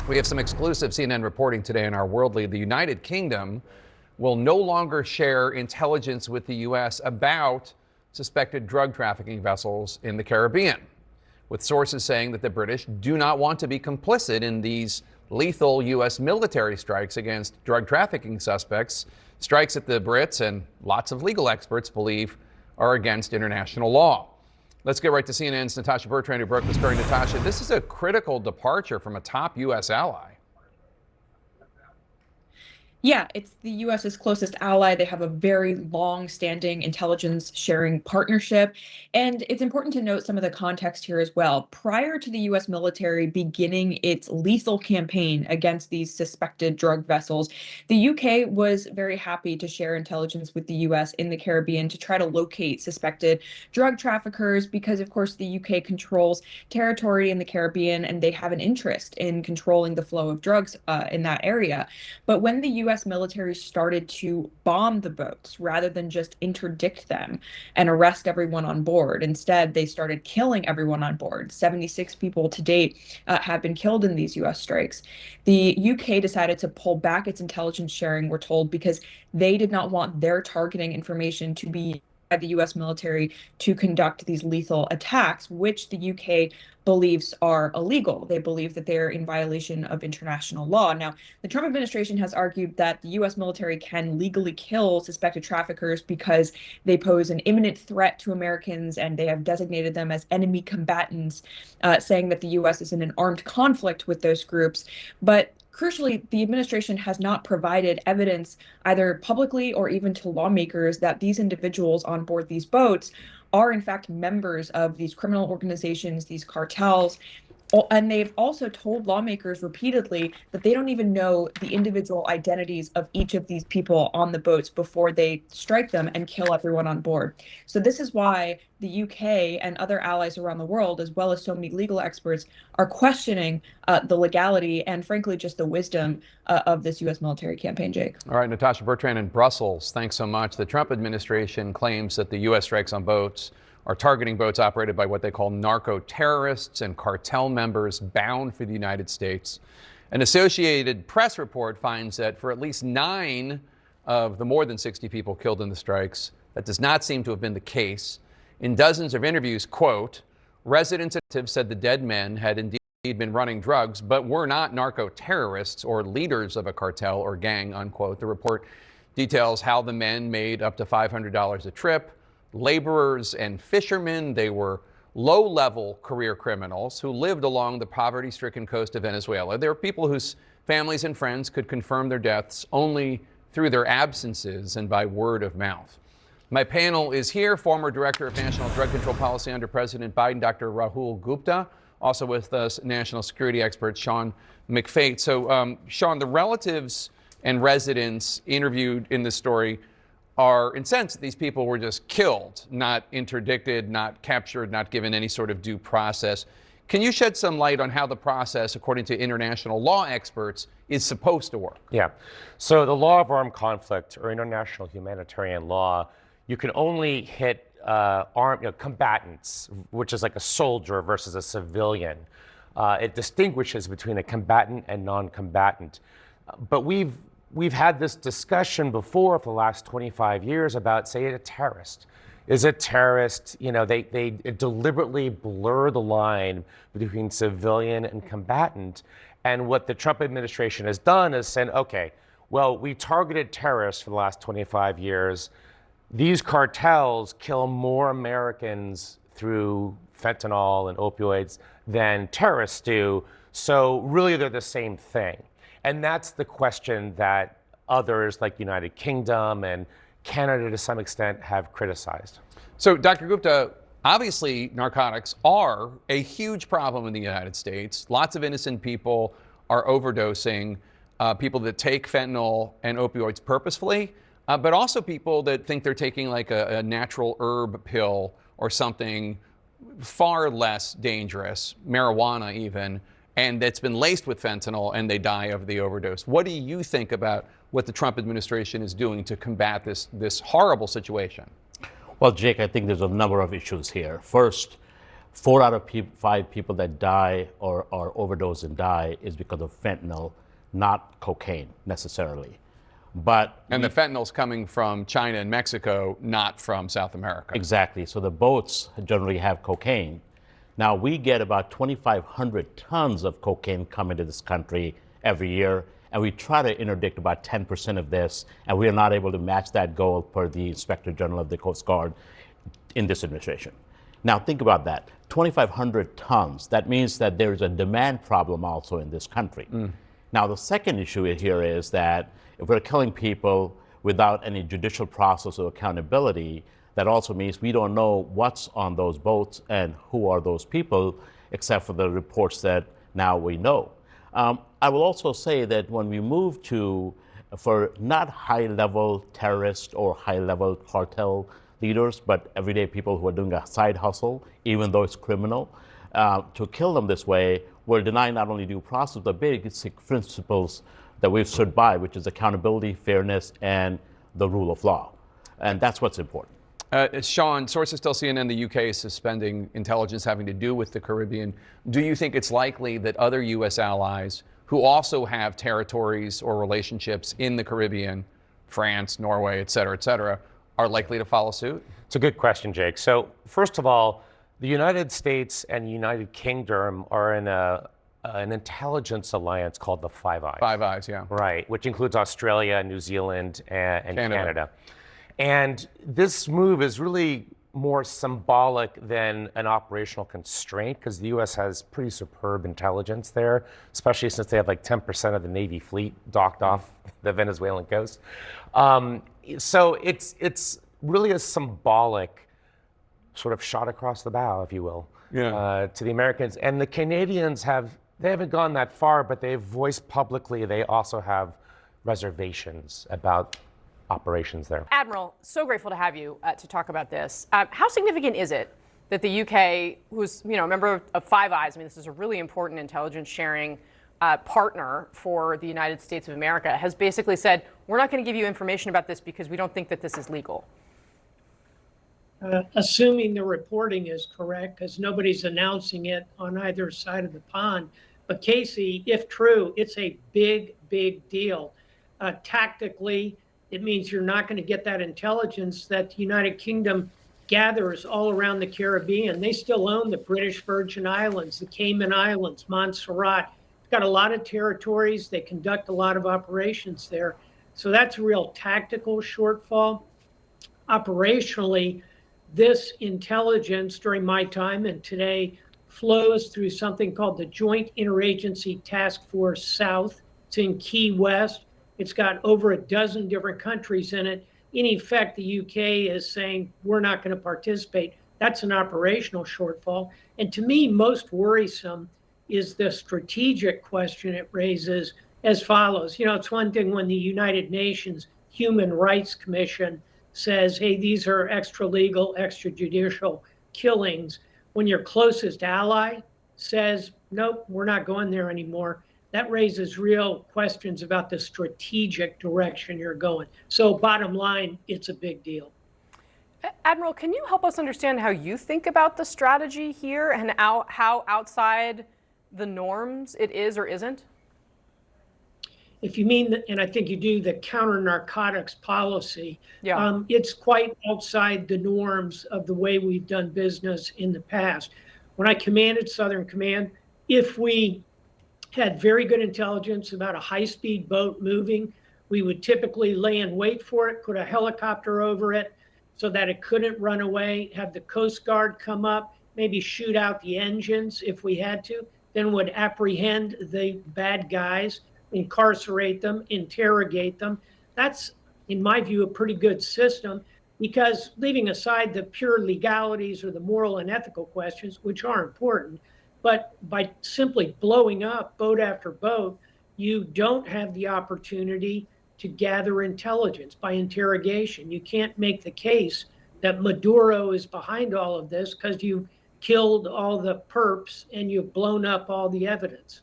We have some exclusive CNN reporting today in our World Lead. The United Kingdom will no longer share intelligence with the U.S. about suspected drug trafficking vessels in the Caribbean, with sources saying that the British do not want to be complicit in these lethal U.S. military strikes against drug trafficking suspects, strikes that the Brits and lots of legal experts believe are against international law. Let's get right to CNN's Natasha Bertrand, who broke the story. Natasha, this is a critical departure from a top U.S. ally. Yeah, it's the US's closest ally. They have a very long-standing intelligence sharing partnership. And it's important to note some of the context here as well. Prior to the US military beginning its lethal campaign against these suspected drug vessels, the UK was very happy to share intelligence with the US in the Caribbean to try to locate suspected drug traffickers because, of course, the UK controls territory in the Caribbean and they have an interest in controlling the flow of drugs in that area. But when the US military started to bomb the boats rather than just interdict them and arrest everyone on board, instead, they started killing everyone on board. 76 people to date have been killed in these US strikes. The UK decided to pull back its intelligence sharing, we're told, because they did not want their targeting information to be by the US military to conduct these lethal attacks, which the UK believes are illegal. They believe that they're in violation of international law. Now, the Trump administration has argued that the US military can legally kill suspected traffickers because they pose an imminent threat to Americans and they have designated them as enemy combatants, saying that the US is in an armed conflict with those groups. But crucially, the administration has not provided evidence either publicly or even to lawmakers that these individuals on board these boats are in fact members of these criminal organizations, these cartels. And they've also told lawmakers repeatedly that they don't even know the individual identities of each of these people on the boats before they strike them and kill everyone on board. So this is why the UK and other allies around the world, as well as so many legal experts, are questioning the legality and, frankly, just the wisdom of this U.S. military campaign, Jake. All right, Natasha Bertrand in Brussels, thanks so much. The Trump administration claims that the U.S. strikes on boats are targeting boats operated by what they call narco-terrorists and cartel members bound for the United States. An Associated Press report finds that for at least 9 of the more than 60 people killed in the strikes, that does not seem to have been the case. In dozens of interviews, quote, residents said the dead men had indeed been running drugs, but were not narco-terrorists or leaders of a cartel or gang, unquote. The report details how the men made up to $500 a trip. Laborers and fishermen, they were low-level career criminals who lived along the poverty-stricken coast of Venezuela. They were people whose families and friends could confirm their deaths only through their absences and by word of mouth. My panel is here, former Director of National Drug Control Policy under President Biden, Dr. Rahul Gupta, also with us, national security expert Sean McFate. So, Sean, the relatives and residents interviewed in this story are incensed that these people were just killed, not interdicted, not captured, not given any sort of due process. Can you shed some light on how the process, according to international law experts, is supposed to work? Yeah. So the law of armed conflict, or international humanitarian law, you can only hit armed combatants, which is like a soldier versus a civilian. It distinguishes between a combatant and non-combatant. But we've had this discussion before for the last 25 years about, say, a terrorist. Is a terrorist, they deliberately blur the line between civilian and combatant. And what the Trump administration has done is said, okay, well, we targeted terrorists for the last 25 years. These cartels kill more Americans through fentanyl and opioids than terrorists do. So really, they're the same thing. And that's the question that others like United Kingdom and Canada to some extent have criticized. So, Dr. Gupta, obviously narcotics are a huge problem in the United States. Lots of innocent people are overdosing, people that take fentanyl and opioids purposefully, but also people that think they're taking like a natural herb pill or something far less dangerous, marijuana even, and that's been laced with fentanyl and they die of the overdose. What do you think about what the Trump administration is doing to combat this horrible situation? Well, Jake, I think there's a number of issues here. First, 4 out of 5 people that die or overdose and die is because of fentanyl, not cocaine necessarily. But And the fentanyl's coming from China and Mexico, not from South America. exactly, so the boats generally have cocaine. Now we get about 2,500 tons of cocaine coming to this country every year, and we try to interdict about 10% of this, and we are not able to match that goal per the Inspector General of the Coast Guard in this administration. Now think about that, 2,500 tons. That means that there is a demand problem also in this country. Now the second issue here is that if we're killing people without any judicial process or accountability, that also means we don't know what's on those boats and who are those people, except for the reports that now we know. I will also say that when we move for not high-level terrorist or high-level cartel leaders, but everyday people who are doing a side hustle, even though it's criminal, to kill them this way, we're denying not only due process, but basic principles that we've stood by, which is accountability, fairness, and the rule of law. And that's what's important. Sean, sources tell CNN the UK is suspending intelligence having to do with the Caribbean. Do you think it's likely that other U.S. allies who also have territories or relationships in the Caribbean, France, Norway, et cetera, are likely to follow suit? It's a good question, Jake. So first of all, the United States and United Kingdom are in an intelligence alliance called the Five Eyes. Five Eyes, yeah. Right, which includes Australia, New Zealand, and Canada. And this move is really more symbolic than an operational constraint because the U.S. has pretty superb intelligence there, especially since they have like 10% of the Navy fleet docked off the Venezuelan coast. So it's really a symbolic sort of shot across the bow, if you will, to the Americans. And the Canadians they haven't gone that far, but they've voiced publicly they also have reservations about operations there. Admiral, so grateful to have you to talk about this. How significant is it that the UK, who's a member of Five Eyes, I mean, this is a really important intelligence sharing partner for the United States of America, has basically said, we're not going to give you information about this because we don't think that this is legal? Assuming the reporting is correct, because nobody's announcing it on either side of the pond. But Casey, if true, it's a big, big deal. Tactically, it means you're not going to get that intelligence that the United Kingdom gathers all around the Caribbean. They still own the British Virgin Islands, the Cayman Islands, Montserrat. It's got a lot of territories. They conduct a lot of operations there. So that's a real tactical shortfall. Operationally, this intelligence during my time and today flows through something called the Joint Interagency Task Force South. It's in Key West. It's got over a dozen different countries in it. In effect, the UK is saying, we're not going to participate. That's an operational shortfall. And to me, most worrisome is the strategic question it raises as follows. It's one thing when the United Nations Human Rights Commission says, hey, these are extra-legal, extrajudicial killings. When your closest ally says, nope, we're not going there anymore, that raises real questions about the strategic direction you're going. So bottom line, it's a big deal. Admiral, can you help us understand how you think about the strategy here and how outside the norms it is or isn't? If you mean, and I think you do, the counter-narcotics policy, yeah. It's quite outside the norms of the way we've done business in the past. When I commanded Southern Command, if we had very good intelligence about a high-speed boat moving, we would typically lay in wait for it, put a helicopter over it so that it couldn't run away, have the Coast Guard come up, maybe shoot out the engines if we had to, then would apprehend the bad guys, incarcerate them, interrogate them. That's, in my view, a pretty good system because leaving aside the pure legalities or the moral and ethical questions, which are important, but by simply blowing up boat after boat, you don't have the opportunity to gather intelligence by interrogation. You can't make the case that Maduro is behind all of this because you've killed all the perps and you've blown up all the evidence.